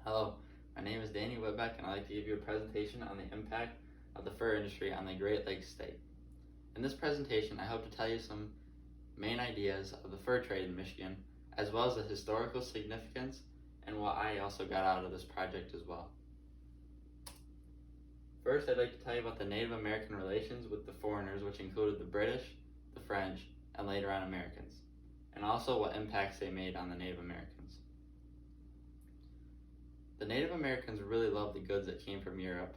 Hello, my name is Danny Whitbeck, and I'd like to give you a presentation on the impact of the fur industry on the Great Lakes state. In this presentation, I hope to tell you some main ideas of the fur trade in Michigan, as well as the historical significance and what I also got out of this project as well. First, I'd like to tell you about the Native American relations with the foreigners, which included the British, the French, and later on Americans, and also what impacts they made on the Native Americans. The Native Americans really loved the goods that came from Europe.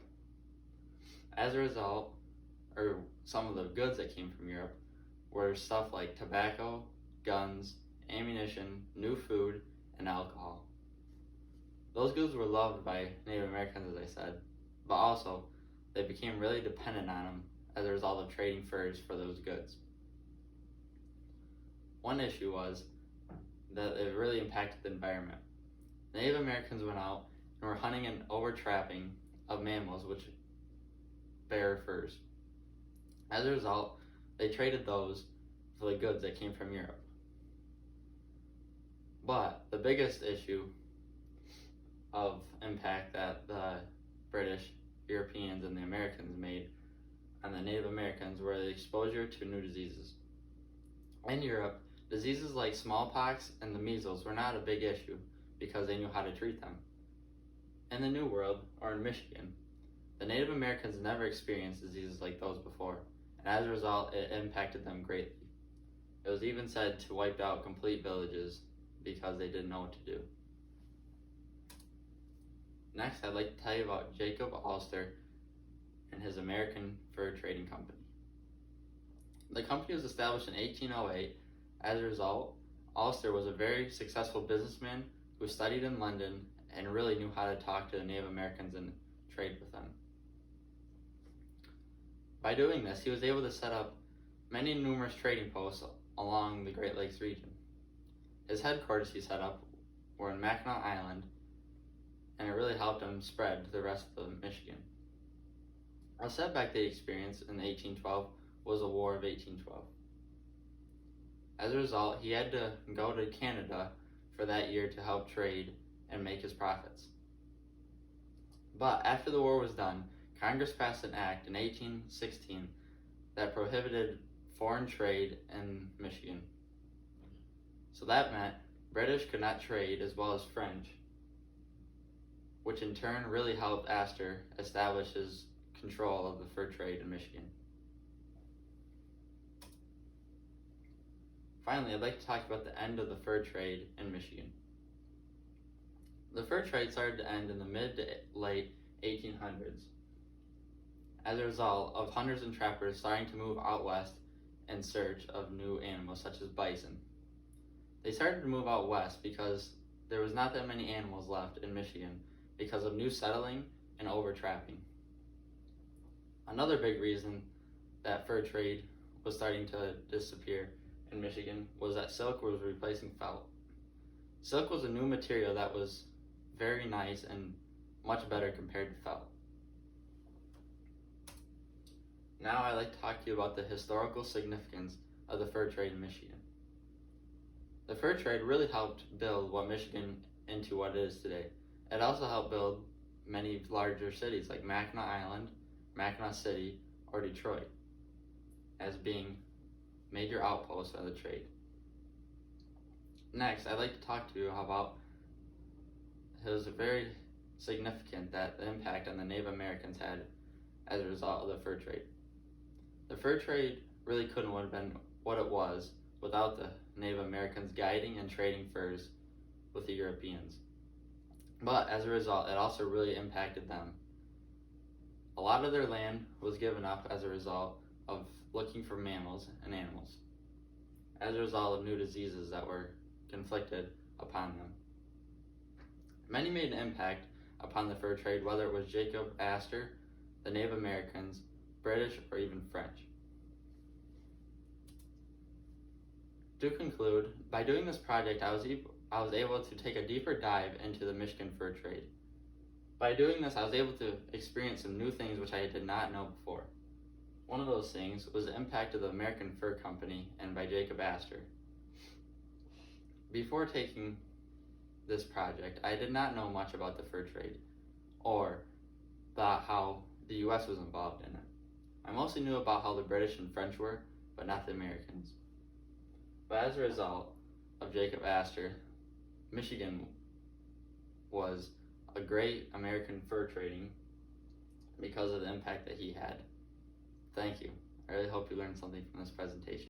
As a result, or some of the goods that came from Europe were stuff like tobacco, guns, ammunition, new food, and alcohol. Those goods were loved by Native Americans, as I said, but also they became really dependent on them as a result of trading furs for those goods. One issue was that it really impacted the environment. Native Americans went out and were hunting and overtrapping of mammals which bear furs. As a result, they traded those for the goods that came from Europe. But the biggest issue of impact that the British, Europeans, and the Americans made on the Native Americans were the exposure to new diseases. In Europe, diseases like smallpox and the measles were not a big issue because they knew how to treat them. In the New World, or in Michigan, the Native Americans never experienced diseases like those before, and as a result, it impacted them greatly. It was even said to wipe out complete villages because they didn't know what to do. Next, I'd like to tell you about Jacob Alster and his American Fur Trading Company. The company was established in 1808. As a result, Alster was a very successful businessman who studied in London and really knew how to talk to the Native Americans and trade with them. By doing this, he was able to set up many numerous trading posts along the Great Lakes region. His headquarters he set up were in Mackinac Island, and it really helped him spread to the rest of Michigan. A setback they experienced in 1812 was the War of 1812. As a result, he had to go to Canada for that year to help trade and make his profits. But after the war was done, Congress passed an act in 1816 that prohibited foreign trade in Michigan. So that meant British could not trade as well as French, which in turn really helped Astor establish his control of the fur trade in Michigan. Finally, I'd like to talk about the end of the fur trade in Michigan. The fur trade started to end in the mid to late 1800s as a result of hunters and trappers starting to move out west in search of new animals such as bison. They started to move out west because there was not that many animals left in Michigan because of new settling and overtrapping. Another big reason that fur trade was starting to disappear in Michigan was that silk was replacing felt. Silk was a new material that was very nice and much better compared to felt. Now I'd like to talk to you about the historical significance of the fur trade in Michigan. The fur trade really helped build what Michigan into what it is today. It also helped build many larger cities like Mackinac Island, Mackinac City, or Detroit as being major outposts of the trade. Next, I'd like to talk to you about it was very significant that the impact on the Native Americans had as a result of the fur trade. The fur trade really couldn't have been what it was without the Native Americans guiding and trading furs with the Europeans. But as a result, it also really impacted them. A lot of their land was given up as a result of looking for mammals and animals, as a result of new diseases that were inflicted upon them. Many made an impact upon the fur trade, whether it was Jacob Astor, the Native Americans, British, or even French. To conclude, by doing this project, I was able to take a deeper dive into the Michigan fur trade. By doing this, I was able to experience some new things which I did not know before. One of those things was the impact of the American Fur Company and by Jacob Astor. Before taking this project, I did not know much about the fur trade or about how the US was involved in it. I mostly knew about how the British and French were, but not the Americans. But as a result of Jacob Astor, Michigan was a great American fur trading because of the impact that he had. Thank you. I really hope you learned something from this presentation.